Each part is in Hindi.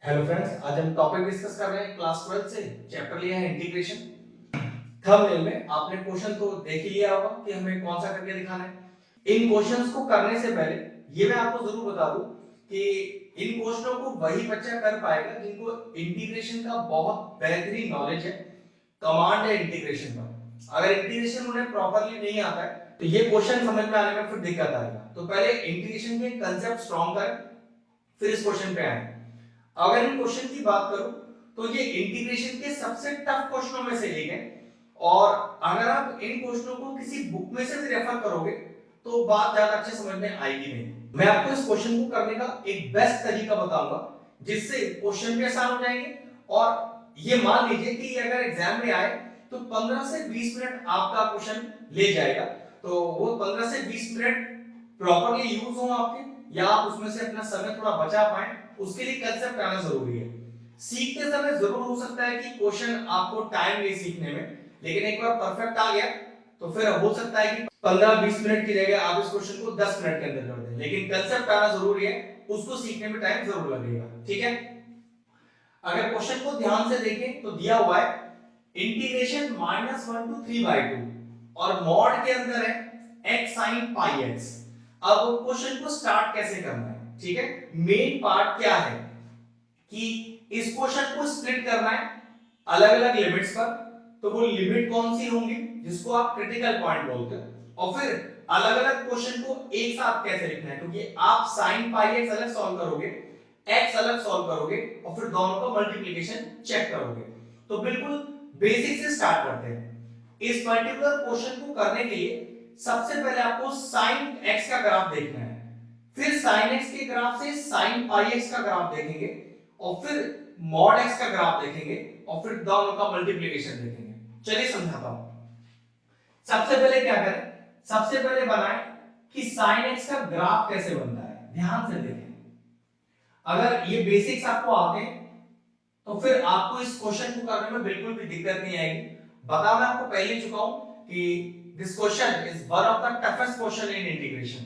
हेलो फ्रेंड्स, आज हम टॉपिक डिस्कस कर रहे हैं क्लास 12 से। चैप्टर लिया है इंटीग्रेशन। थंबनेल में आपने क्वेश्चन तो देख ही लिया होगा कि हमें कौन सा करके दिखाना है। इन क्वेश्चंस को करने से पहले ये मैं आपको जरूर बता दूं कि इन क्वेश्चनों को वही बच्चा कर पाएगा जिनको इंटीग्रेशन का बहुत बेहतरीन नॉलेज है, कमांड है इंटीग्रेशन का। अगर इंटीग्रेशन उन्हें प्रॉपर्ली नहीं आता है तो ये क्वेश्चन समझ में आने में फिर दिक्कत आएगा। तो पहले इंटीग्रेशन के कंसेप्ट स्ट्रॉन्ग करें, फिर इस क्वेश्चन पे आए। अगर इन क्वेश्चन की बात करूं तो ये इंटीग्रेशन के सबसे टफ क्वेश्चनों में से एक है, और अगर आप इन क्वेश्चनों को किसी बुक में से भी रेफर करोगे तो बात ज्यादा अच्छे समझ में आएगी नहीं। मैं आपको इस क्वेश्चन को करने का एक बेस्ट तरीका बताऊंगा जिससे क्वेश्चन भी आसान हो जाएंगे। और ये मान लीजिए कि अगर एग्जाम में आए तो 15 से 20 मिनट आपका क्वेश्चन ले जाएगा, तो वो 15 से 20 मिनट प्रॉपर्ली यूज हो आपके, या आप उसमें से अपना समय थोड़ा बचा पाए, उसके लिए कंसेप्ट आना जरूरी है। सीखते समय जरूर हो सकता है कि क्वेश्चन आपको टाइम ले सीखने में, लेकिन एक बार परफेक्ट आ गया तो फिर हो सकता है कि 15-20 मिनट की जगह आप इस क्वेश्चन को 10 मिनट के अंदर कर दें, लेकिन कंसेप्ट आना जरूरी है, उसको सीखने में टाइम जरूर लगेगा। ठीक है, अगर क्वेश्चन को ध्यान से देखें तो दिया हुआ है इंटीग्रेशन -1 to 3/2 और मॉड के अंदर है x sin pi x। अब क्वेश्चन को स्टार्ट कैसे करना है, ठीक है, मेन पार्ट क्या है कि इस क्वेश्चन को स्प्लिट करना है अलग अलग लिमिट्स पर। तो वो लिमिट कौन सी होंगी जिसको आप क्रिटिकल पॉइंट बोलते हो, और फिर अलग अलग क्वेश्चन को एक साथ कैसे लिखना है, क्योंकि आप sin pi x अलग सॉल्व करोगे, x अलग सॉल्व करोगे, और फिर दोनों का मल्टीप्लिकेशन चेक करोगे। तो बिल्कुल बेसिक से स्टार्ट करते हैं। इस पर्टिकुलर क्वेश्चन को करने के लिए सबसे पहले आपको sin x का ग्राफ देखना है, फिर sin x के ग्राफ से sin pi x का ग्राफ देखेंगे, और फिर mod x का ग्राफ देखेंगे, और फिर दोनों का मल्टीप्लिकेशन देखेंगे। चलिए समझाता हूं। सबसे पहले क्या करें, सबसे पहले बनाएं कि sin x का ग्राफ कैसे बनता है। ध्यान से देखें, अगर ये बेसिक्स आपको आते हैं तो फिर आपको इस क्वेश्चन को करने में बिल्कुल भी दिक्कत नहीं आएगी। बता मैं आपको पहले ही चुका हूं कि this question is one of the toughest question in integration.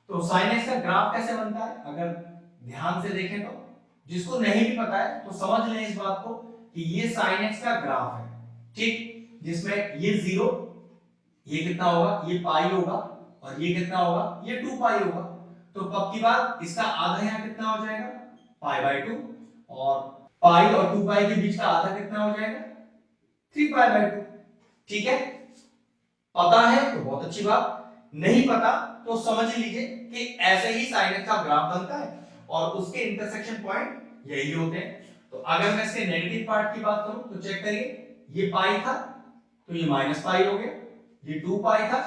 तो sin x का ग्राफ कैसे बनता है, अगर ध्यान से देखें तो जिसको नहीं भी पता है तो समझ लें इस बात को कि ये sin x का ग्राफ है, ठीक, जिसमें ये 0, ये कितना होगा, ये पाई होगा, और ये कितना होगा, ये 2 पाई होगा। तो पक्की बात इसका आधा यहाँ कितना हो जाएगा, पाई/2, और पाई और 2 पाई के बीच का आधा कितना हो जाएगा, 3 पाई/2। ठीक है, पता है तो बहुत अच्छी बात, नहीं पता तो समझ लीजिए कि ऐसे ही sin x का ग्राफ बनता है और उसके इंटरसेक्शन पॉइंट यही होते हैं। तो अगर मैं इसके नेगेटिव पार्ट की बात करूं तो चेक करिए, ये पाई था तो ये माइनस पाई हो गया, ये 2 पाई था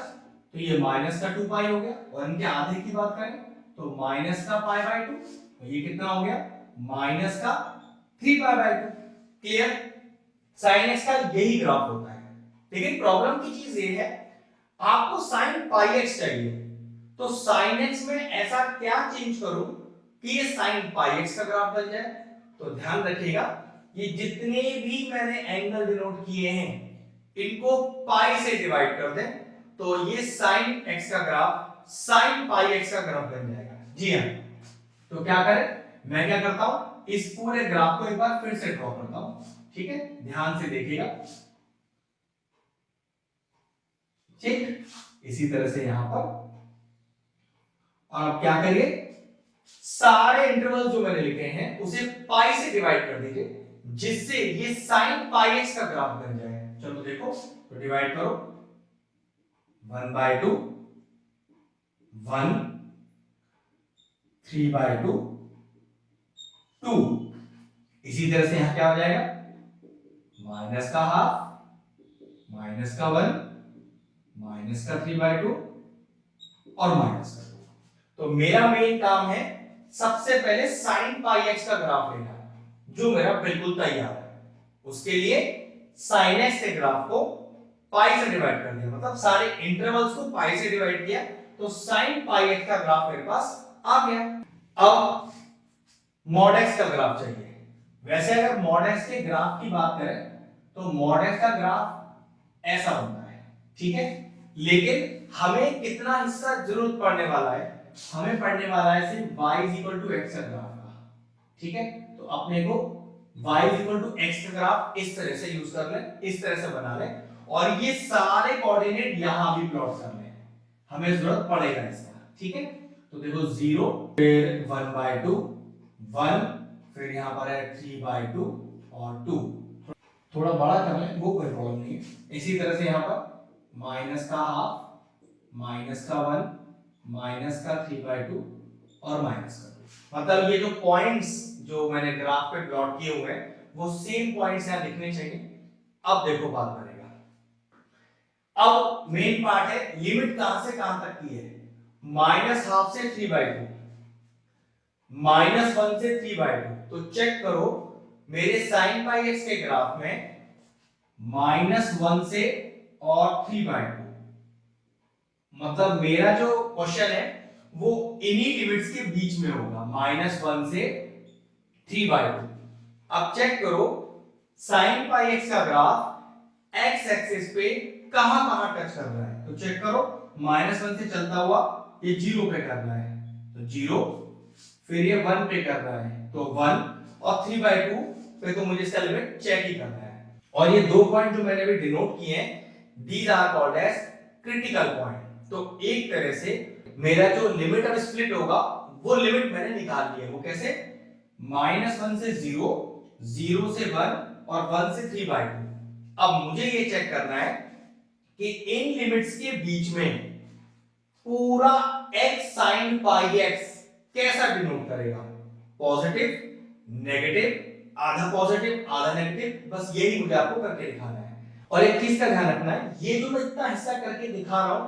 तो ये माइनस का 2 पाई हो गया, और इनके आधे की बात करें तो माइनस का पाई/2, तो ये कितना हो गया, माइनस का 3 पाई/2। क्लियर, sin x का यही ग्राफ होता है। लेकिन प्रॉब्लम की चीज ये है, आपको sin pi x चाहिए, तो sin x में ऐसा क्या चेंज करूं कि ये sin pi x का ग्राफ बन जाए। तो ध्यान रखिएगा, ये जितने भी मैंने एंगल डिनोट किए हैं इनको पाई से डिवाइड कर दें तो ये sin x का ग्राफ sin pi x का ग्राफ बन जाएगा। जी हां, तो क्या करें, मैं क्या करता हूं, इस पूरे ग्राफ को एक बार फिर से ड्रॉ करता हूं। ठीक है, ध्यान से देखिएगा, ठीक, इसी तरह से यहां पर, और आप क्या करिए, सारे इंटरवल जो मैंने लिखे हैं उसे पाई से डिवाइड कर दीजिए, जिससे ये sin पाई x का ग्राफ बन जाए। चलो देखो, तो डिवाइड करो, 1/2, 1, 3/2, 2। इसी तरह से यहां क्या हो जाएगा, माइनस का हाफ, माइनस का 1, माइनस का 3/2, और माइनस का 2। तो मेरा मेन काम है सबसे पहले sin पाई x का ग्राफ लेना, जो मेरा बिल्कुल तैयार है। उसके लिए sin x के ग्राफ को पाई से डिवाइड कर दिया, मतलब सारे इंटरवल्स को पाई से डिवाइड किया, तो sin पाई x का ग्राफ मेरे पास आ गया। अब mod x का ग्राफ चाहिए। वैसे अगर mod x के ग्राफ की बात करें तो mod x का ग्राफ ऐसा बनता है, ठीक है, लेकिन हमें कितना हिस्सा जरूरत पड़ने वाला है, हमें पढ़ने वाला है सिर्फ y = x का ग्राफ का। ठीक है, तो अपने को y इक्वल टू एक्स का ग्राफ इस तरह से यूज कर लें, इस तरह से बना लें, और ये सारे कोऑर्डिनेट यहां भी प्लॉट कर लें, हमें जरूरत पड़ेगा इसका। ठीक है, तो देखो 0, फिर 1/2, 1, फिर यहां पर है 3/2 और 2, थोड़ा बड़ा कर लें, वो कोई प्रॉब्लम नहीं है। इसी तरह से यहां पर माइनस का हाफ, माइनस का 1, माइनस का 3/2 और माइनस का 2। मतलब ये जो पॉइंट्स जो मैंने ग्राफ पे प्लॉट किए हुए हैं वो सेम पॉइंट्स यहां दिखने चाहिए। अब देखो बात बनेगा, अब मेन पार्ट है लिमिट कहां से कहां तक की है, माइनस हाफ से 3/2, -1 से 3/2। तो चेक करो मेरे sin पाई x के ग्राफ में -1 से और 3/2, मतलब मेरा जो क्वेश्चन है वो इन्हीं लिमिट्स के बीच में होगा, -1 से 3/2। अब चेक करो sin पाई x का ग्राफ x एक्सिस पे कहां कहां टच कर रहा है, तो चेक करो -1 से चलता हुआ ये 0 पे कर रहा है, तो 0, फिर ये 1 पे कर रहा है तो 1, और 3/2 पे तो मुझे इसका लिमिट चेक ही करना है। और ये दो पॉइंट जो मैंने अभी डिनोट किए हैं, these are called as critical point. तो एक तरह से मेरा जो लिमिट अब स्प्लिट होगा वो लिमिट मैंने निकाल ली है, वो कैसे, -1 से 0, 0 से 1 और 1 से 3/2। अब मुझे ये चेक करना है कि इन लिमिट्स के बीच में पूरा x sin पाई x कैसा डिनोट करेगा, पॉजिटिव, नेगेटिव, आधा पॉजिटिव आधा नेगेटिव, बस यही मुझे आपको करके दिखाना है। और एक चीज का ध्यान रखना है, ये जो मैं इतना हिस्सा करके दिखा रहा हूं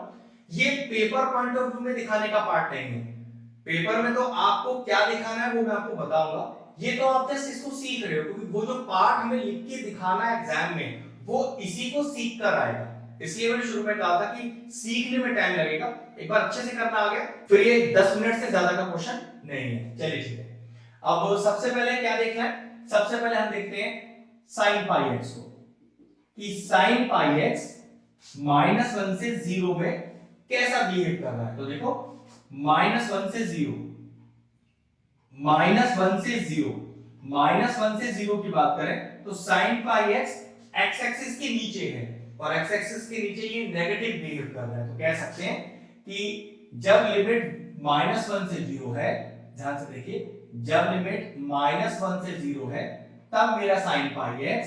ये पेपर पॉइंट ऑफ व्यू में दिखाने का पार्ट नहीं है। पेपर में तो आपको क्या दिखाना है वो मैं आपको बताऊंगा, ये तो आप जस्ट इसको सीख रहे हो, क्योंकि वो जो पार्ट हमें लिख के दिखाना है एग्जाम में वो इसी को सीख कर आएगा। इसलिए मैंने शुरू में कहा था कि सीखने में टाइम लगेगा, एक बार अच्छे से करना आ गया फिर ये 10 मिनट से ज्यादा का क्वेश्चन नहीं है। चलिए ठीक है, अब सबसे पहले क्या देखना है, सबसे पहले हम देखते हैं sin पाई x को, कि sin पाई x -1 से 0 में कैसा बिहेव कर रहा है। तो देखो -1 से 0, -1 से 0, -1 से 0 की बात करें तो sin pi x x axis के नीचे है, और x एक्सिस के नीचे ये नेगेटिव बिहेव कर रहा है। तो कह सकते हैं कि जब लिमिट -1 से 0 है, ध्यान से देखिए, जब लिमिट -1 से 0 है तब मेरा sin pi x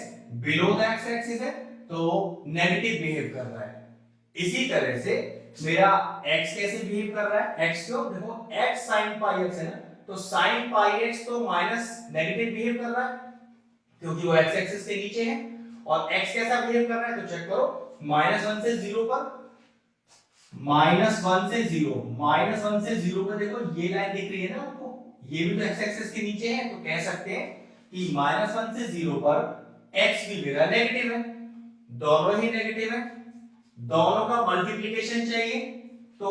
below the x axis है तो नेगेटिव बिहेव कर रहा है। इसी तरह से मेरा x कैसे बिहेव कर रहा है, x क्यों, देखो x sin पाई x है ना, तो sin पाई x तो माइनस नेगेटिव बिहेव कर रहा है क्योंकि वो x एक्सिस के नीचे है, और x कैसा बिहेव कर रहा है, तो चेक करो -1 से 0 पर, -1 से 0, -1 से 0 पर देखो ये लाइन दिख रही है ना आपको, ये भी तो x एक्सिस के नीचे है, तो कह सकते हैं कि -1 से 0 पर x भी मेरा नेगेटिव है, दोनों ही नेगेटिव है, दोनों का मल्टीप्लिकेशन चाहिए, तो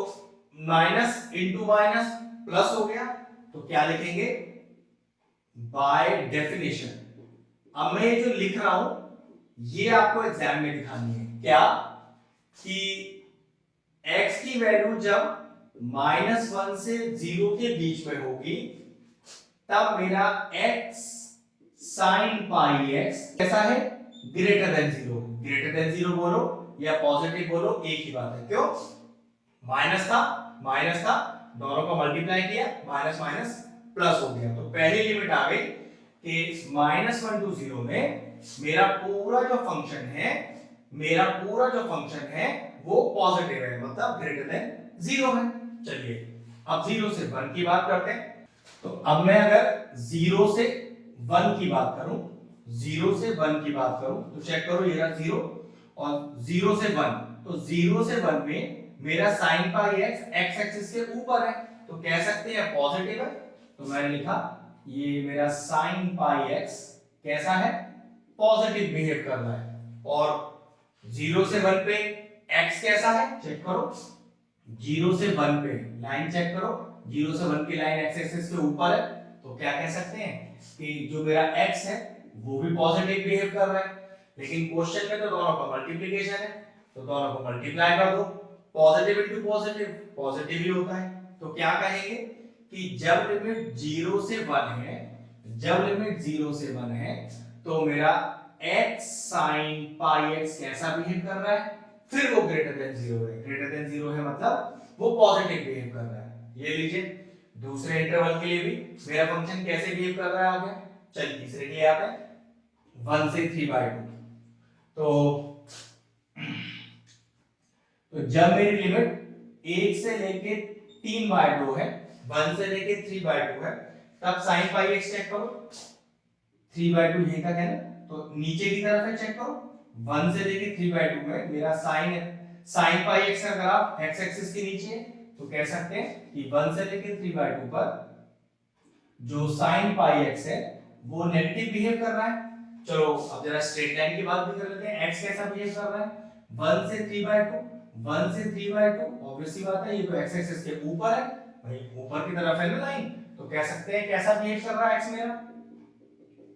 माइनस इंटू माइनस प्लस हो गया, तो क्या लिखेंगे, बाय डेफिनेशन। अब मैं ये जो लिख रहा हूं ये आपको एग्जाम में दिखानी है, क्या, कि x की वैल्यू जब -1 से 0 के बीच में होगी तब मेरा x sin पाई x कैसा है, ग्रेटर देन 0। ग्रेटर देन 0 बोलो या पॉजिटिव बोलो एक ही बात है, क्यों, माइनस था दोनों को मल्टीप्लाई किया, माइनस माइनस प्लस हो गया, तो पहली लिमिट आ गई कि -1 to 0 में मेरा पूरा जो फंक्शन है वो पॉजिटिव है, मतलब ग्रेटर देन 0 है। चलिए अब 0 से 1 की बात करते हैं, तो अब मैं अगर 0 से 1 की बात करूं, 0 से 1 की बात करूं तो चेक करो ये रहा 0 और 0 से 1, तो 0 से 1 में मेरा sin pi x x axis के ऊपर है, तो कह सकते हैं पॉजिटिव है, तो मैंने लिखा ये मेरा sin पाई x कैसा है, पॉजिटिव बिहेव कर रहा है, और 0 से 1 पे x कैसा है, चेक करो, 0 से 1 पे लाइन चेक करो, 0 से 1 की लाइन x एक्सिस के ऊपर है, तो क्या कह सकते हैं कि जो मेरा x है वो भी पॉजिटिव बिहेव कर रहा है, लेकिन क्वेश्चन में तो दोनों का मल्टीप्लिकेशन है, तो दोनों को मल्टीप्लाई कर दो, पॉजिटिव इनटू पॉजिटिव पॉजिटिव ही होता है, तो क्या कहेंगे कि जब लिमिट 0 से 1 है, जब लिमिट 0 से 1 है तो मेरा x sin पाई x कैसा बिहेव कर रहा है, फिर वो ग्रेटर देन 0 है। ग्रेटर देन 0 है मतलब वो पॉजिटिव बिहेव कर रहा है। ये लीजिए दूसरे इंटरवल के लिए भी मेरा फंक्शन कैसे बिहेव कर रहा है आगे। चलिए तीसरे के लिए आते हैं 1 से 3/2। तो जब मेरी लिमिट 1 से लेके 3/2 है, 1 से लेके 3/2 है, तब sin पाई x चेक करो। 3/2 ये का है ना, तो नीचे की तरफ है, चेक करो 1 से लेके 3/2 में मेरा sin पाई x का ग्राफ x एक्सिस के नीचे है, तो कह सकते हैं कि 1 से लेके 3/2 पर जो sin पाई x है वो नेगेटिव बिहेव कर रहा है। चलो अब जरा स्ट्रेट लाइन की बात भी कर लेते हैं। x कैसा बिहेव कर रहा है, 1 से 3/2, 1 से 3/2, ऑब्वियस सी बात है ये तो x एक्सिस के ऊपर है, भाई ऊपर की तरफ है ना लाइन, तो कह सकते हैं कैसा बिहेव कर रहा है x मेरा,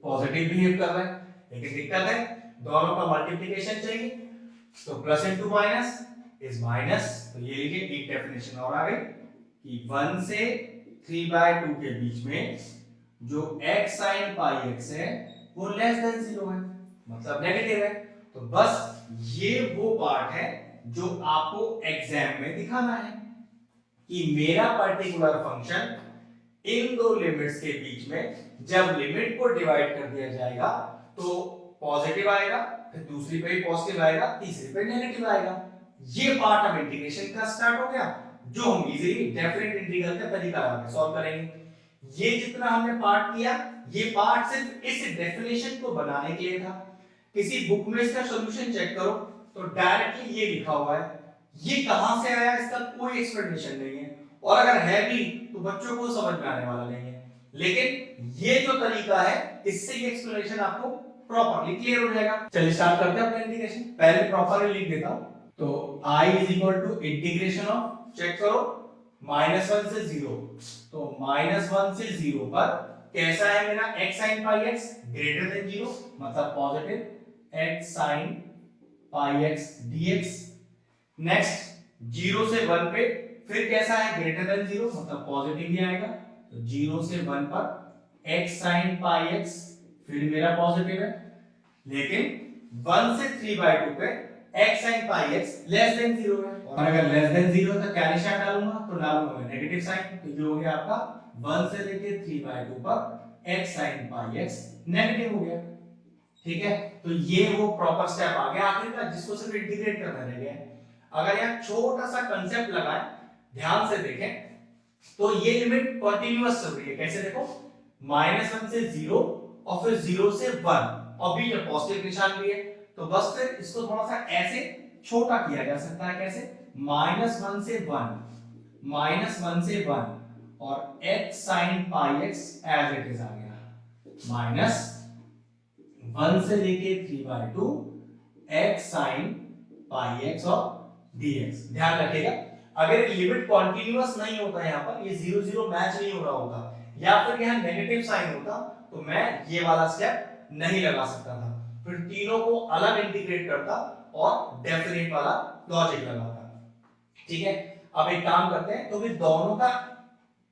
पॉजिटिव बिहेव कर रहा है। लेकिन दिक्कत है दोनों का मल्टीप्लिकेशन चाहिए, तो plus into minus is minus. तो ये लिखिए एक डेफिनेशन और आ गई कि 1 से 3/2 के बीच में जो x sin पाई x है वो लेस देन 0 है, मतलब नेगेटिव है। तो बस ये वो पार्ट है जो आपको एग्जाम में दिखाना है कि मेरा पर्टिकुलर फंक्शन इन दो लिमिट्स के बीच में जब लिमिट को डिवाइड कर दिया जाएगा तो पॉजिटिव आएगा, फिर दूसरी पे पॉजिटिव आएगा, तीसरी पे नेगेटिव आएगा। ये पार्ट अब इंटीग्रेशन का स्टार्ट हो गया, जो हम इजीली डेफिनेट इंटीग्रल का तरीका लगा के सॉल्व करेंगे। ये जितना हमने पार्ट किया, ये पार्ट सिर्फ इस डेफिनेशन को बनाने के लिए था। किसी बुक में इसका सॉल्यूशन चेक करो तो डायरेक्टली ये लिखा हुआ है, ये कहां से आया इसका कोई एक्सप्लेनेशन नहीं है, और अगर है भी तो बच्चों को समझ में आने वाला नहीं है। लेकिन ये जो तरीका है इससे ये एक्सप्लेनेशन आपको प्रॉपर्ली क्लियर हो जाएगा। चलिए स्टार्ट करते हैं अपना इंटीग्रेशन। पहले प्रॉपर्ली लिख देता हूं, तो I is equal to integration of, check करो -1 से 0, तो -1 से 0 पर कैसा है मेरा x sin pi x greater than 0, मतलब positive x sin pi x dx। Next 0 से 1 पे फिर कैसा है ग्रेटर देन 0, मतलब पॉजिटिव ही आएगा, तो 0 से 1 पर x sin पाई x फिर मेरा पॉजिटिव है। लेकिन 1 से 3/2 पे x sin pi x less than 0 है, और अगर लेस देन 0 है तो क्या निशान डालूंगा, तो डालूंगा मैं नेगेटिव साइन। तो ये हो गया आपका 1 से लेके 3/2 पर x sin pi x negative हो गया। ठीक है, तो ये वो प्रॉपर स्टेप आ गया आखिर का, जिसको सिर्फ इंटीग्रेट करना रह गया। अगर यहाँ छोटा सा कंसेप्ट लगाएं, ध्यान से देखें, तो ये लिमिट कंटीन्यूअस चल रही है। कैसे देखो, -1 से 0 और फिर 0 से 1 और बीच में पॉजिटिव निशान भी है, तो बस फिर इसको थोड़ा सा ऐसे छोटा किया जा सकता है। कैसे, -1 से 1, -1 से 1 और x sin pi x as it is आ गया, -1 से लेके 3/2 x sin पाई x और dx। ध्यान रखिएगा, अगर लिमिट कॉन्टिन्यूअस नहीं होता यहाँ पर, ये 0 0 मैच नहीं हो रहा होता, या फिर यहाँ नेगेटिव साइन होता, तो मैं ये वाला स्टेप नहीं लगा सकता था, फिर तीनों को अलग इंटीग्रेट करता और डेफिनेट वाला लॉजिक लगाता। ठीक है, अब एक काम करते हैं, तो फिर दोनों का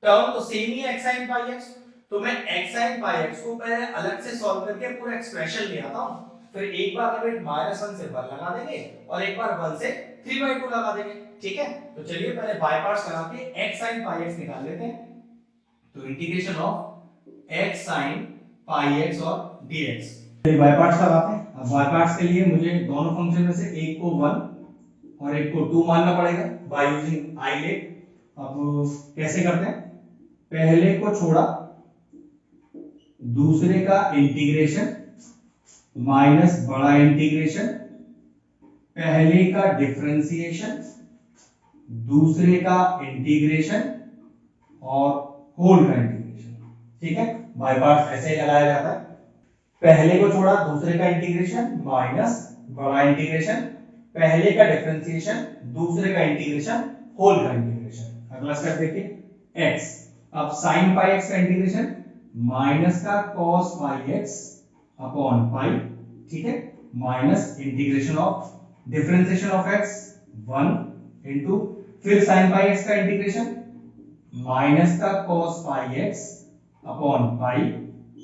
टर्म तो सेम ही है x sin पाई x, तो मैं x sin पाई x को पहले अलग से सॉल्व करके पूरा एक्सप्रेशन ले आता हूं, फिर एक बार लिमिट -1 से 1 लगा देंगे और एक बार 1 से 3/2 लगा देंगे। ठीक है, तो चलिए पहले बाय पार्ट्स करा के x sin पाई x निकाल लेते हैं। तो integration of x sin pi x और dx, तो बाय पार्ट्स लगाते हैं। अब बाय पार्ट्स के लिए मुझे दोनों फंक्शन में से एक को 1 और एक को 2 मानना पड़ेगा बाय यूजिंग आईलेट। अब कैसे करते हैं, पहले को छोड़ा, दूसरे का इंटीग्रेशन माइनस बड़ा इंटीग्रेशन, पहले का डिफरेंशिएशन, दूसरे का इंटीग्रेशन और होल का इंटीग्रेशन। ठीक है, बाय पार्ट्स ऐसे ही लगाया जाता है, पहले को छोड़ा, दूसरे का इंटीग्रेशन माइनस बड़ा इंटीग्रेशन, पहले का डिफरेंशिएशन, दूसरे का इंटीग्रेशन, होल का इंटीग्रेशन। अगला स्टेप देखिए x, अब sin पाई x का इंटीग्रेशन माइनस का cos पाई x अपॉन पाई। ठीक है, minus integration of differentiation of x 1 into फिर sin पाई x का इंटीग्रेशन माइनस का cos pi x upon pi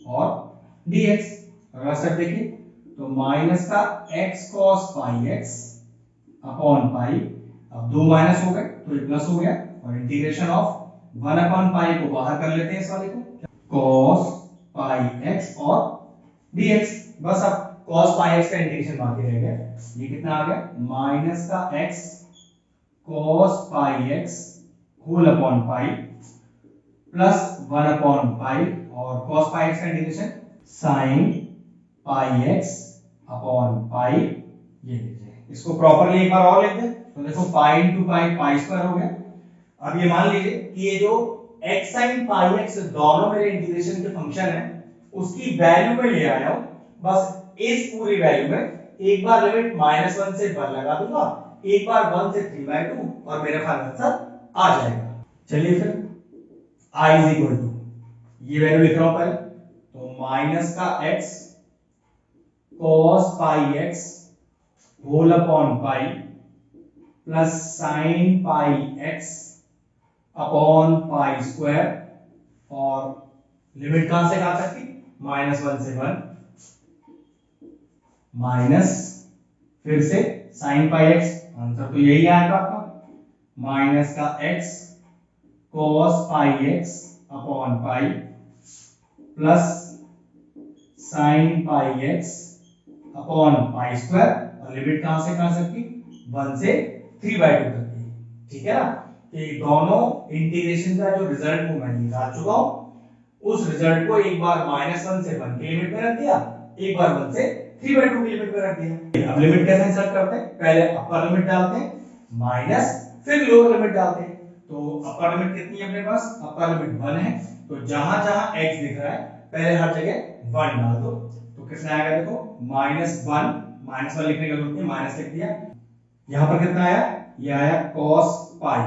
और dx। अगर सब देखें तो माइनस का x cos pi x upon पाई, अब दो माइनस हो गए तो ये प्लस हो गया, और इंटीग्रेशन ऑफ 1 अपॉन पाई को बाहर कर लेते हैं इस वाले को, cos पाई x और dx। बस अब cos पाई x का इंटीग्रेशन बाकी रह गया, ये कितना आ गया माइनस का x cos pi x whole upon pi plus 1 upon pi, और cos पाई x का integration sin pi x upon pi, ये लीजिए। इसको प्रॉपर्ली एक बार और लिख दें तो देखो pi into pi pi square हो गया। अब ये मान लीजिए कि ये जो x sin पाई x दोनों मेरे इंटीग्रेशन के फंक्शन है उसकी वैल्यू में ले आया हूं, बस इस पूरी वैल्यू में एक बार लिमिट -1 से 1 लगा दूंगा, एक बार 1 से 3/2 और मेरा फाइनल आंसर आ जाएगा। चलिए फिर i इज इक्वल टू, ये वैल्यू लिख रहा हूं पहले, तो माइनस का x cos pi x whole upon pi plus sine pi x upon pi square, और लिमिट कहां से कहां तक की -1 से 1, माइनस फिर से साइन पाई x, आंसर तो यही आएगा आपका, माइनस का x cos pi x upon pi plus sine pi x upon pi square, और लिमिट कहां से कहां तक की 1 से 3/2 तक की। ठीक है ना, कि दोनों इंटीग्रेशन का जो रिजल्ट को मैं निकाल चुका हूं, उस रिजल्ट को एक बार -1 से 1 की लिमिट में रख दिया, एक बार 1 से 3/2 की लिमिट में रख दिया। अब लिमिट कैसे इंसर्ट करते हैं, पहले अपर लिमिट डालते हैं माइनस, फिर लोअर लिमिट डालते हैं। तो अपर लिमिट कितनी है अपने पास, अपर लिमिट 1 है, तो जहां जहां x दिख रहा है पहले हर जगह 1 डाल दो, तो कितना आएगा देखो -1, -1 लिखने का जरूरत नहीं, माइनस लिख दिया। यहां पर कितना आया, ये आया cos pi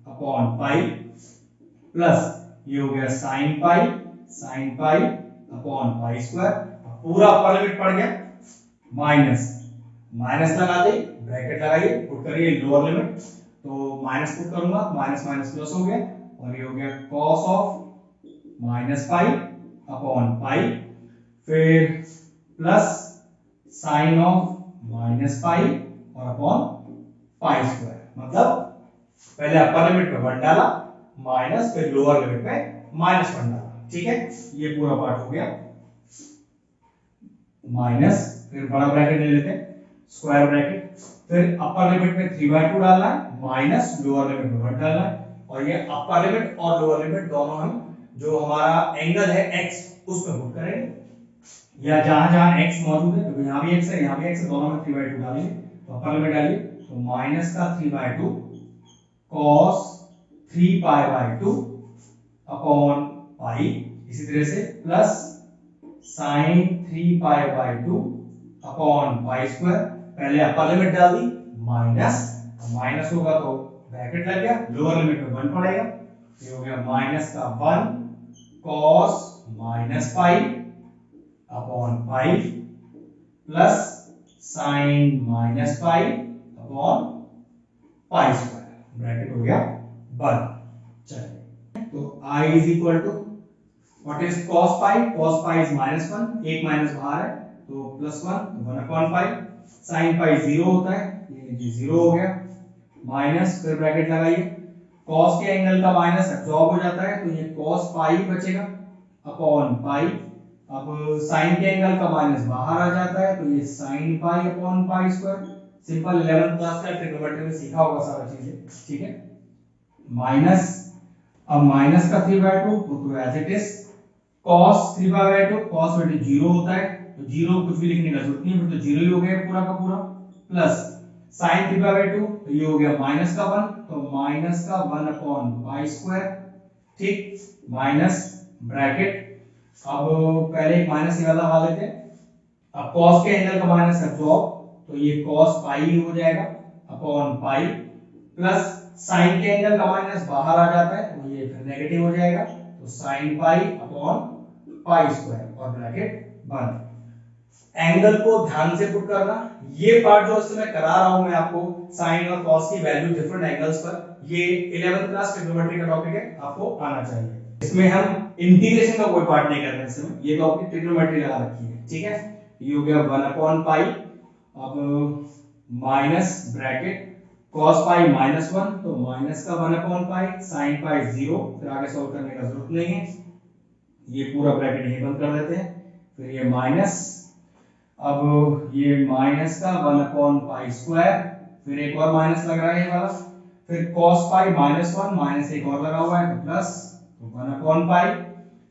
upon pi plus ये हो गया sin pi upon pi square, पूरा अपर लिमिट पड़ गया, माइनस माइनस लगा दे, ब्रैकेट लगाइए, पुट करिए लोअर लिमिट, तो माइनस पुट करूंगा, माइनस माइनस प्लस हो गया, और ये हो गया cos of minus pi upon pi, फिर plus sine of minus pi और अपॉन पाई स्क्वायर, मतलब पहले अपर लिमिट पे 1 डाला माइनस, फिर लोअर लिमिट पे -1 डाला। ठीक है, ये पूरा पार्ट हो गया, माइनस फिर बड़ा ब्रैकेट ले लेते हैं स्क्वायर ब्रैकेट, फिर अपर लिमिट में 3/2 डालना है माइनस लोअर लिमिट में 1 डालना है, और ये अपर लिमिट और लोअर लिमिट दोनों हम जो हमारा एंगल है x उसमें पुट करेंगे, या जहां जहां x मौजूद है, तो यहां भी x है यहां भी x है, दोनों में 3/2 डालेंगे, तो अपर लिमिट डालिए, तो माइनस का 3/2 cos 3π/2 अपॉन पाई, इसी तरह से plus sin 3π/2 upon pi square, पहले अपर लिमिट डाल दी माइनस, माइनस होगा तो ब्रैकेट लग गया, लोअर लिमिट में 1 पड़ेगा, ये हो गया माइनस का 1 cos minus pi upon pi plus sin minus pi upon pi square, bracket हो गया बंद। चलिए, तो i is equal to what is cos pi, cos pi is -1, एक माइनस बाहर है तो +1 अपॉन पाई, sin पाई 0 होता है, ये 0 हो गया, माइनस फिर ब्रैकेट लगाइए, cos के एंगल का माइनस एब्जॉर्ब हो जाता है, तो ये cos पाई बचेगा अपॉन पाई, अब sin के एंगल का माइनस बाहर आ जाता है, तो ये sin pi upon pi square, simple 11th class का ट्रिग्नोमेट्री में सीखा होगा सारा चीजें। ठीक है, माइनस, अब माइनस का 3/2 तो as it is cos 3/2, cos value 0 होता है, तो 0 कुछ भी लिखने का जरूरत नहीं, फिर तो 0 ही हो गया पूरा का पूरा, प्लस sin 3/2 तो ये हो गया माइनस का 1, तो माइनस का 1 अपॉन पाई स्क्वायर, ठीक, माइनस ब्रैकेट, अब पहले एक माइनस ये वाला हटा लेते हैं, अब cos के एंगल का माइनस एब्जॉर्ब, तो ये cos पाई हो जाएगा अपॉन पाई, प्लस sin के एंगल का माइनस बाहर आ जाता है, तो ये फिर नेगेटिव हो जाएगा, तो sin pi upon pi square और ब्रैकेट बंद। एंगल को ध्यान से पुट करना। ये पार्ट जो इसमें करा रहा हूं मैं आपको, साइन और कॉस की वैल्यू डिफरेंट एंगल्स पर, ये 11th क्लास ट्रिग्नोमेट्री का टॉपिक है, आपको आना चाहिए। इसमें हम इंटीग्रेशन का कोई पार्ट नहीं कर रहे इसमें, ये तो आपकी ट्रिग्नोमेट्री लगा रखी है, ठीक है। ये हो गया 1/पाई, अब माइनस ब्रैकेट cos पाई -1, तो माइनस का 1/पाई, sin पाई 0, फिर आगे सॉल्व करने का जरूरत नहीं है, ये पूरा ब्रैकेट यहीं बंद कर देते हैं, फिर ये माइनस, अब ये माइनस का 1/पाई स्क्वायर, फिर एक और माइनस लग रहा है ये वाला, फिर cos पाई -1 माइनस एक और लगा हुआ है, तो प्लस, तो 1/पाई,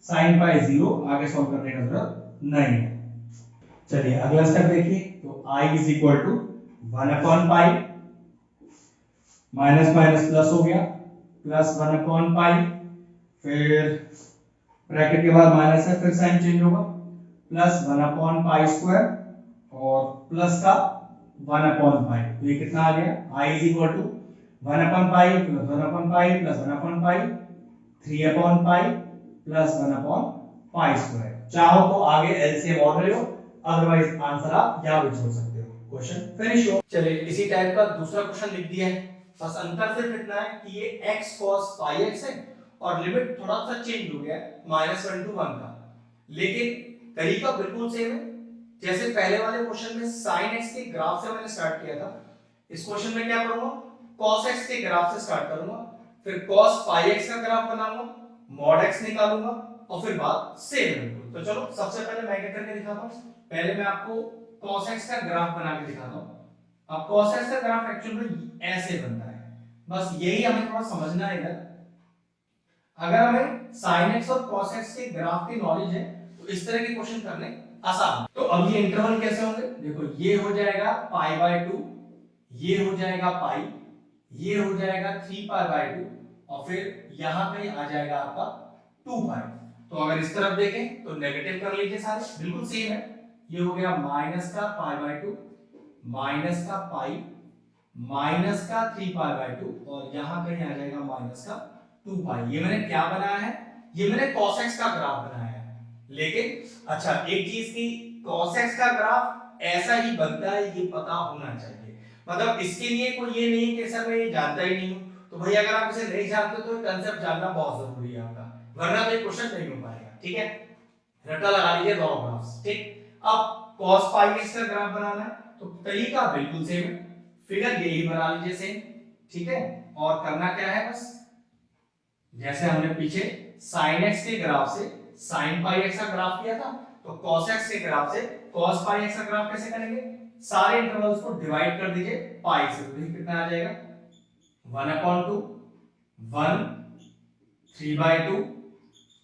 sin पाई 0, आगे सॉल्व करने का जरूरत नहीं है। चलिए अगला स्टेप देखिए, तो i इज इक्वल टू 1/पाई, माइनस माइनस प्लस हो गया, प्लस 1/पाई, फिर ब्रैकेट के बाद माइनस है, फिर साइन चेंज होगा, प्लस 1/पाई स्क्वायर और प्लस का 1/पाई, तो ये कितना आ गया, i इज इक्वल टू 1/पाई प्लस 1/पाई प्लस 1/पाई, 3/पाई प्लस 1/पाई स्क्वायर। चाहो तो आगे एलसीएम और ले लो, अदरवाइज आंसर आप यहां भी छोड़ सकते हो। क्वेश्चन फिनिश हो। चलिए इसी टाइप का दूसरा क्वेश्चन लिख दिया है, बस अंतर सिर्फ इतना है कि ये x cos पाई x है और लिमिट थोड़ा सा चेंज हो गया है -1 to 1 का, लेकिन तरीका बिल्कुल सेम है। जैसे पहले वाले क्वेश्चन में sin x के ग्राफ से मैंने स्टार्ट किया था, इस क्वेश्चन में क्या करूंगा, cos x के ग्राफ से स्टार्ट करूंगा, फिर cos पाई x का ग्राफ बनाऊंगा, mod x निकालूंगा और फिर बात सेम है बिल्कुल। तो चलो सबसे पहले मैं क्या करके दिखाता हूं, पहले मैं आपको cos x का ग्राफ बना के दिखाता हूं। अब cos x का ग्राफ एक्चुअल में ऐसे बनता है, बस यही हमें थोड़ा समझना है इधर। अगर हमें sin x और cos x के ग्राफ की नॉलेज है तो इस तरह के क्वेश्चन करने आसान। तो अब ये इंटरवल कैसे होंगे, देखो ये हो जाएगा π/2, ये हो जाएगा पाई, ये हो जाएगा 3π/2 और फिर यहां कहीं आ जाएगा आपका 2π। तो अगर इस तरफ देखें तो नेगेटिव कर लीजिए, सारे बिल्कुल सेम है। ये हो गया माइनस का π/2, माइनस का पाई, माइनस का 3π/2 और यहां कहीं आ जाएगा माइनस का 2π। ये मैंने क्या बनाया है, ये मैंने cos x का ग्राफ बनाया है। लेकिन अच्छा एक चीज की, cos x का ग्राफ ऐसा ही बनता है, ये पता होना चाहिए। मतलब इसके लिए कोई ये नहीं कि सर मैं ये जानता ही नहीं हूं, तो भाई अगर आप इसे नहीं जानते तो कंसेप्ट जानना बहुत जरूरी है आपका, वरना तो ये क्वेश्चन नहीं हो पाएगा, ठीक है। रट्टा लगा लीजिए दोनों ग्राफ्स, ठीक। अब cos पाई x का ग्राफ बनाना है तो तरीका बिल्कुल सेम है, फिगर यही बना लीजिए सेम, ठीक है। और करना क्या है, बस जैसे हमने पीछे sin x के ग्राफ से sin पाई x का ग्राफ किया था, तो cos x के ग्राफ से cos पाई x का ग्राफ कैसे करेंगे, सारे इंटरवल्स को डिवाइड कर दीजिए पाई से, तो देखिए कितना आ जाएगा 1/2, 1, 3/2,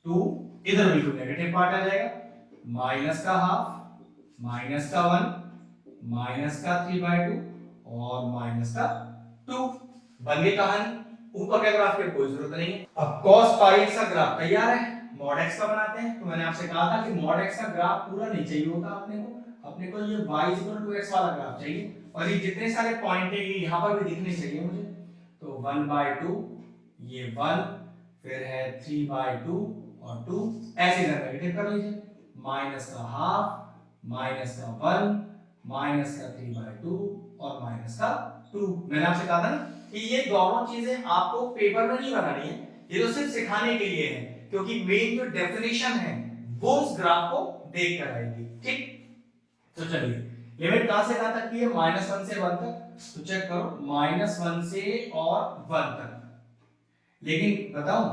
2, इधर बिल्कुल नेगेटिव पार्ट आ जाएगा, माइनस का हाफ, माइनस का 1, माइनस का 3/2 और माइनस का 2। बन गई कहानी, ऊपर के ग्राफ की कोई जरूरत नहीं है। अब cos पाई x का ग्राफ तैयार है, mod x का बनाते हैं। तो मैंने आपसे कहा था कि mod x का ग्राफ पूरा नहीं चाहिए होता अपने को ये y x वाला ग्राफ चाहिए, और ये जितने सारे पॉइंट है ये यहाँ पर भी दिखने चाहिए मुझे। तो 1/2, ये 1, फिर है 3/2 और 2, ऐसे इधर नेगेटिव कर लीजिए, माइनस का हाफ, माइनस का 1, माइनस का 3/2 और माइनस का 2। मैंने आपसे कहा था ना कि ये दोनों चीजें आपको पेपर में नहीं बनानी है, ये तो सिर्फ सिखाने के लिए है, क्योंकि मेन जो डेफिनेशन है वो उस ग्राफ को देख कर आएगी, ठीक। तो चलिए लिमिट कहां से कहां तक की है, -1 से 1 तक, तो चेक करो -1 से और 1 तक। लेकिन बताऊं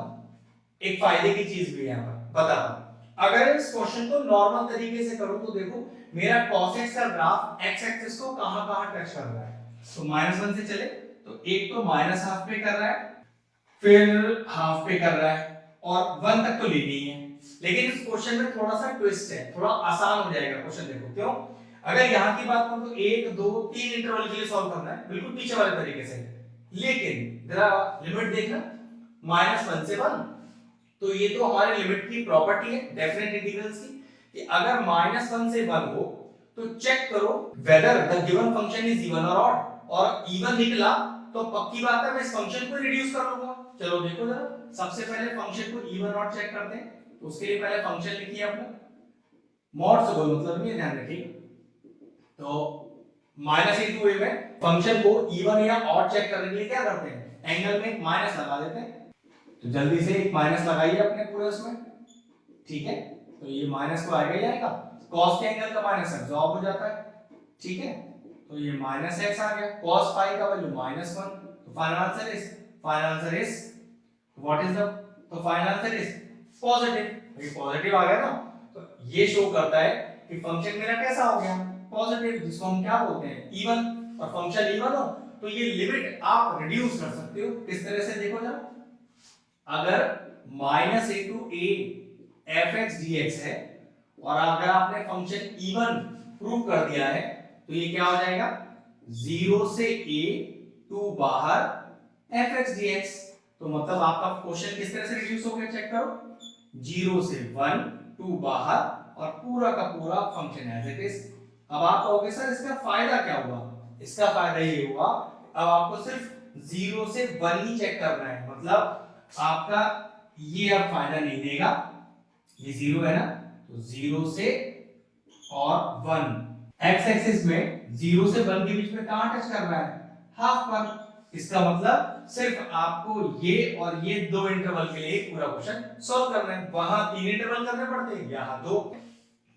एक फायदे की चीज भी है यहाँ पर, बताता हूं। अगर इस क्वेश्चन को नॉर्मल तरीके से करूं तो देखो मेरा cos x का ग्राफ x एक्सिस को कहां-कहां टच कर रहा है। तो -1 से चले तो एक तो -1/2 पे कर रहा है, फिर हाफ पे कर रहा है, और 1 तक तो लेनी ही है। लेकिन इस क्वेश्चन में थोड़ा सा ट्विस्ट है, थोड़ा आसान हो जाएगा क्वेश्चन, देखो क्यों। अगर यहां की बात करूं तो 1 2 3 इंटरवल के लिए सॉल्व करना है बिल्कुल पीछे वाले तरीके से, लेकिन जरा लिमिट देखना -1 से 1, तो ये तो हमारे लिमिट की प्रॉपर्टी है डेफिनेट इंटीग्रल्स की, कि अगर -1 से 1 हो तो चेक करो whether the given function is even और ऑड, और इवन निकला तो पक्की बात है मैं इस फंक्शन को रिड्यूस कर लूंगा। चलो देखो जरा, सबसे पहले फंक्शन को इवन ऑड चेक करते हैं, तो उसके लिए पहले फंक्शन लिखिए अपना मॉड से कोई मतलब नहीं है, ध्यान रखिए। तो -a to a में फंक्शन को इवन या ऑड चेक करने के लिए क्या करते हैं, एंगल में एक माइनस लगा देते हैं। तो जल्दी से एक माइनस लगाइए अपने पूरे उसमें, ठीक है। तो ये माइनस को आएगा ही आएगा, cos के एंगल का माइनस एब्जॉर्ब हो जाता है, ठीक है। तो ये -x आ गया, cos पाई का वैल्यू -1। तो final answer is what is the, तो फाइनल आंसर इज पॉजिटिव। ये पॉजिटिव आ गया ना, तो ये शो करता है कि फंक्शन मेरा कैसा हो गया, पॉजिटिव, जिसको हम क्या बोलते हैं, इवन। और फंक्शन इवन हो तो ये लिमिट आप रिड्यूस कर सकते हो। किस तरह से, देखो जरा, अगर -a to a fx dx है और अगर आपने फंक्शन इवन प्रूव कर दिया है तो ये क्या हो जाएगा, 0 से a टू बाहर fx dx। तो मतलब आपका क्वेश्चन किस तरह से रिड्यूस हो गया, चेक करो, 0 से 1 टू बाहर और पूरा का पूरा फंक्शन एज इट इज। अब आप कहोगे सर इसका फायदा क्या हुआ, इसका फायदा ये हुआ अब आपको सिर्फ 0 से 1 ही चेक करना है, मतलब आपका ये अब फायदा नहीं देगा, ये 0 है ना, तो 0 से और 1 एक्स एक्सिस में 0 से 1 के बीच में कहां टच कर रहा है, हाफ पर। इसका मतलब सिर्फ आपको ये और ये दो इंटरवल के लिए पूरा क्वेश्चन सॉल्व करना है। वहां 3 इंटरवल करने पड़ते हैं, यहां 2।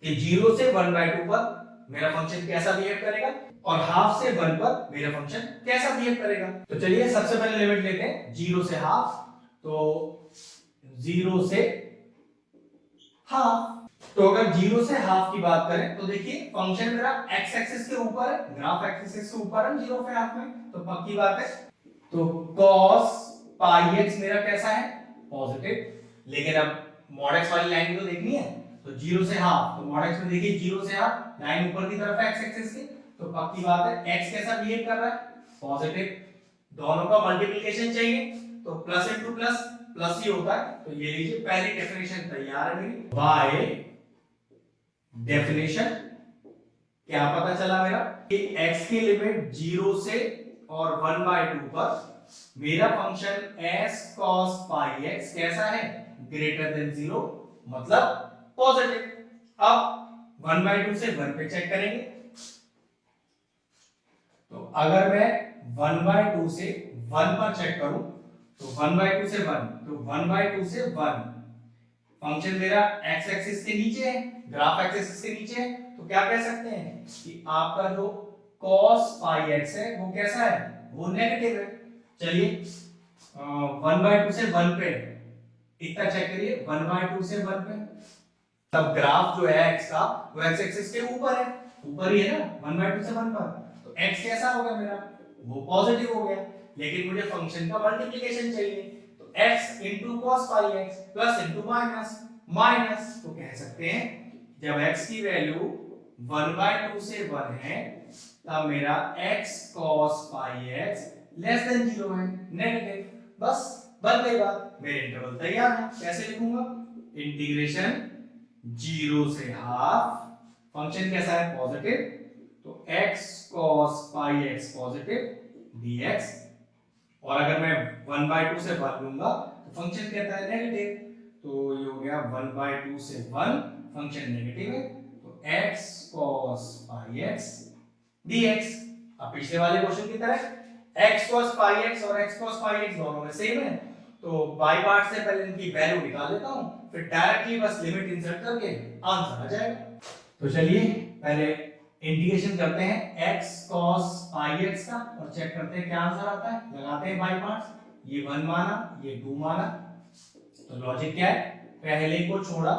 कि 0 से 1/2 पर मेरा फंक्शन कैसा बिहेव करेगा और हाफ से 1 पर मेरा फंक्शन कैसा बिहेव करेगा। तो चलिए सबसे पहले लिमिट लेते हैं 0 से हाफ। तो 0 से हाफ, तो अगर 0 से हाफ की बात करें तो देखिए फंक्शन मेरा x एक्सिस के ऊपर है, ग्राफ एक्सिस के ऊपर है 0 से हाफ में, तो पक्की बात है। तो cos पाई x मेरा कैसा है, पॉजिटिव। लेकिन अब mod x वाली लाइन तो देखनी है, तो 0 से हाफ, तो mod x में देखिए 0 से हाफ लाइन ऊपर की तरफ है x एक्सिस की, तो पक्की बात है x कैसा बिहेव कर रहा है, पॉजिटिव। दोनों का मल्टीप्लिकेशन चाहिए तो प्लस इनटू प्लस प्लस ही होता है। तो ये लीजिए पहली डेफिनेशन तैयार है मेरी, बाय डेफिनेशन क्या पता चला मेरा कि x की लिमिट 0 से और 1/2 पर मेरा function s cos pi x कैसा है, ग्रेटर देन 0, मतलब पॉजिटिव। अब 1/2 से 1 पे चेक करेंगे, तो अगर मैं 1/2 से 1 पर चेक करूं तो 1/2 से 1, तो 1/2 से 1 फंक्शन मेरा x एक्सिस के नीचे है, ग्राफ एक्सिस के नीचे है, तो क्या कह सकते हैं कि आपका जो cos पाई x है वो कैसा है, वो नेगेटिव है। चलिए 1/2 से 1 पे इतना चेक करिए, 1/2 से 1 पे तब ग्राफ जो है x का वो x एक्सिस के ऊपर है, ऊपर ही है ना 1/2 से 1 पर, तो x कैसा हो गया मेरा, वो पॉजिटिव हो गया। लेकिन मुझे फंक्शन का मल्टीप्लिकेशन चाहिए, तो x into cos pi x plus into minus minus, तो कह सकते हैं जब x की वैल्यू 1/2 से 1 है तब मेरा x cos pi x less than 0 है, नेगेटिव। बस बन गई बात, मेरे इंटरवल तैयार है। कैसे लिखूंगा, इंटीग्रेशन 0 से हाफ, फंक्शन कैसा है, पॉजिटिव, तो x cos pi x positive dx। और अगर मैं 1/2 से 1 लूंगा तो फंक्शन कहता है नेगेटिव, तो ये हो गया 1/2 से 1 फंक्शन नेगेटिव है, तो x cos pi x dx। अब पिछले वाले क्वेश्चन की तरह x cos पाई x और x cos पाई x दोनों में सेम है, तो बाई पार्ट से पहले इनकी वैल्यू निकाल लेता हूं, फिर डायरेक्टली बस लिमिट इंसर्ट करके आंसर आ जाएगा। तो चलिए पहले इंटीग्रेशन करते हैं x cos पाई x का और चेक करते हैं क्या आंसर आता है। लगाते हैं बाई पार्ट्स, ये 1 माना, ये 2 माना, तो लॉजिक क्या है, पहले को छोड़ा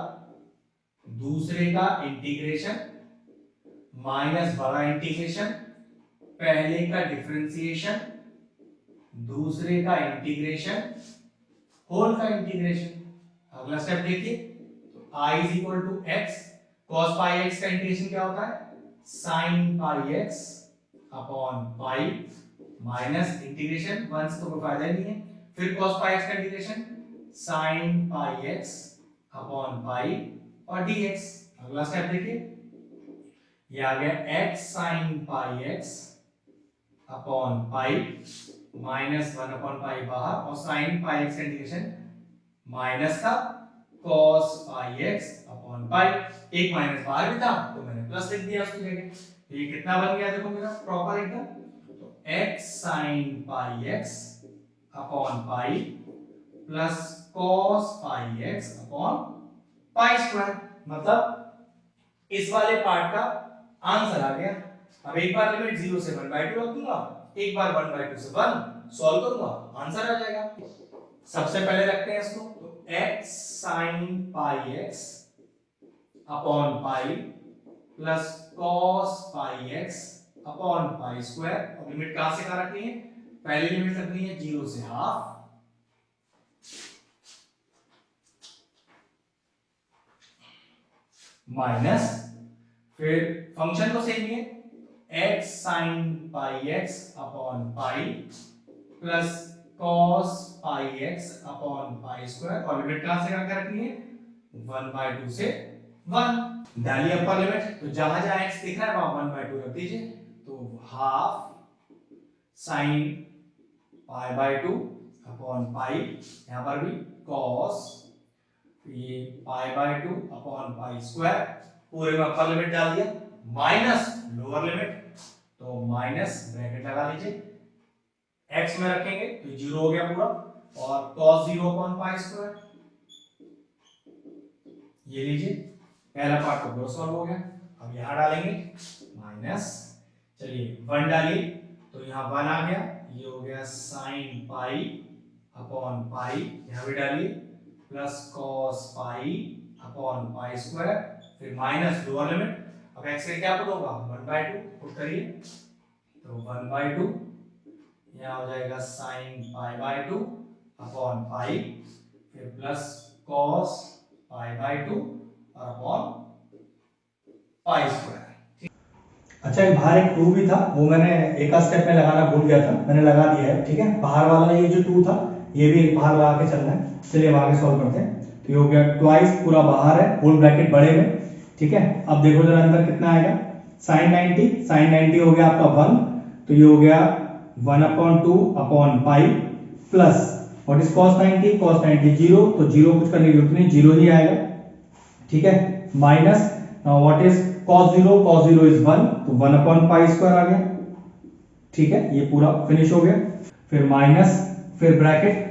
दूसरे का इंटीग्रेशन माइनस बड़ा इंटीग्रेशन, पहले का डिफरेंशिएशन दूसरे का इंटीग्रेशन होल का इंटीग्रेशन। अगला स्टेप देखिए, तो i is equal to x, cos pi x का इंटीग्रेशन क्या होता है, sin pi x upon pi minus integration 1 से तो कोई फायदा नहीं है, फिर cos पाई x का integration sin pi x upon pi और dx। अगला स्टेप देखिए, ये आ गया x sin pi x upon pi minus 1 upon पाई बाहर और sin पाई x का इंटीग्रेशन माइनस का cos pi x upon upon pi. एक माइनस बाहर भी था तो मैंने प्लस लिख दिया उसकी जगह। ये कितना बन गया देखो मेरा प्रॉपर एकदम, तो x sin pi x upon pi plus cos pi x upon pi square. मतलब इस वाले पार्ट का आंसर आ गया। अब एक बार लिमिट 0 से 1/2 रख दूंगा, एक बार 1/2 से 1 सॉल्व करूंगा, आंसर आ जाएगा। सबसे पहले रखते हैं इसको, तो x sin pi x upon pi plus cos pi x upon pi square. और लिमिट कहां से कहां रखनी है? पहली लिमिट रखनी है 0 से हाफ माइनस, फिर फंक्शन तो सेम ही है, x sin pi x upon pi plus cos pi x upon pi square. और लिमिट कहां से कहां रखनी है? 1/2 से 1। डालिए अपर लिमिट, तो जहां जहां x दिख रहा है वहां 1/2 रख दीजिए। तो हाफ sin पाई/2 अपॉन पाई, यहां पर भी cos ये पाई/2 अपॉन पाई स्क्वायर। पूरे में अपर लिमिट डाल दिया माइनस लोअर लिमिट, तो माइनस ब्रैकेट लगा लीजिए, x में रखेंगे तो 0 हो गया पूरा, और cos 0 अपॉन पाई स्क्वायर ये लीजिए, पहला पार्ट तो पूरा सॉल्व हो गया। अब यहां डालेंगे माइनस, चलिए 1 डालिए, तो यहां 1 आ गया, ये हो गया sin पाई अपॉन पाई, यहां भी डालिए plus cos pi upon pi square, फिर माइनस लोअर लिमिट। अब x से क्या पुट होगा? 1/2 पुट करिए, तो 1/2 यहां हो जाएगा sin पाई/2 अपॉन पाई, फिर प्लस cos पाई/2 अपॉन पाई स्क्वायर। अच्छा, एक बाहर एक 2 भी था, वो मैंने एक स्टेप में लगाना भूल गया था, मैंने लगा दिया है। ठीक है, बाहर वाला ये जो 2 था ये भी बाहर लगा के चलना है। चलिए आगे सॉल्व करते हैं। तो ये हो गया ट्वाइस, पूरा बाहर है, होल ब्रैकेट बड़े में। ठीक है, अब देखो जरा अंदर कितना आएगा। sin 90 हो गया आपका 1, तो ये हो गया 1/2 upon pi plus what is cos 90? cos 90 0, तो 0 कुछ करने की जरूरत नहीं, 0 ही आएगा। ठीक है, minus what is cos 0? cos 0 is 1, तो 1 अपॉन पाई स्क्वायर आ गया। ठीक है, ये पूरा फिनिश हो गया। फिर माइनस, फिर ब्रैकेट,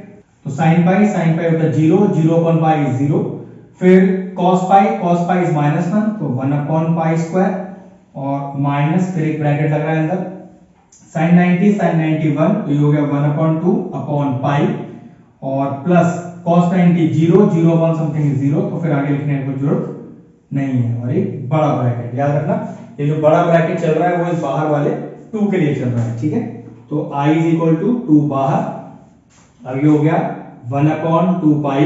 तो sin पाई होता है 0, 0 अपॉन पाई 0, फिर cos पाई इज -1, तो 1 अपॉन पाई स्क्वायर, और माइनस, फिर एक ब्रैकेट लग रहा है अंदर, sin 90 1, तो ये हो गया 1/2 अपॉन पाई, और प्लस cos 90 0, 0 अपॉन समथिंग 0, तो फिर आगे लिखने की जरूरत नहीं है। और एक बड़ा ब्रैकेट, याद रखना ये जो बड़ा ब्रैकेट चल रहा है वो इस बाहर वाले 2 के लिए चल रहा है। ठीक है, तो i = 2 बाहर, अब ये हो गया 1/2 पाई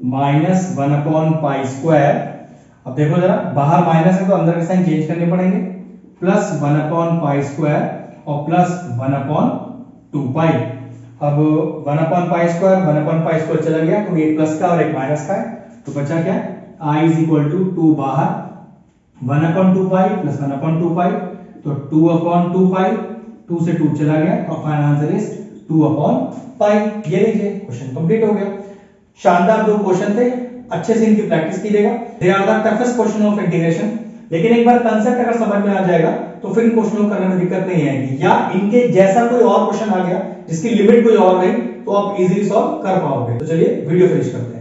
माइनस 1 पाई स्क्वायर। अब देखो जरा, बाहर माइनस है तो अंदर के साइन चेंज करने पड़ेंगे, प्लस 1 पाई स्क्वायर और प्लस 1/2 पाई। अब 1 पाई स्क्वायर चला गया, तो एक प्लस का और एक माइनस का है, तो बचा क्या? i = 2 बाहर, 1/2 पाई प्लस 1/2 पाई, तो 2/2 पाई, 2 से 2 चला गया, तो फाइनल आंसर इज 2 पाई। ये लीजिए, क्वेश्चन कंप्लीट हो गया। शानदार 2 क्वेश्चन थे, अच्छे से इनकी प्रैक्टिस कीजिएगा। They are the toughest question of integration, लेकिन एक बार कंसेप्ट अगर समझ में आ जाएगा तो फिर इन क्वेश्चन को करने में दिक्कत नहीं आएगी, या इनके जैसा कोई और क्वेश्चन आ गया जिसकी लिमिट कोई और नहीं, तो आप इजीली सॉल्व कर पाओगे। तो चलिए वीडियो फिनिश करते हैं।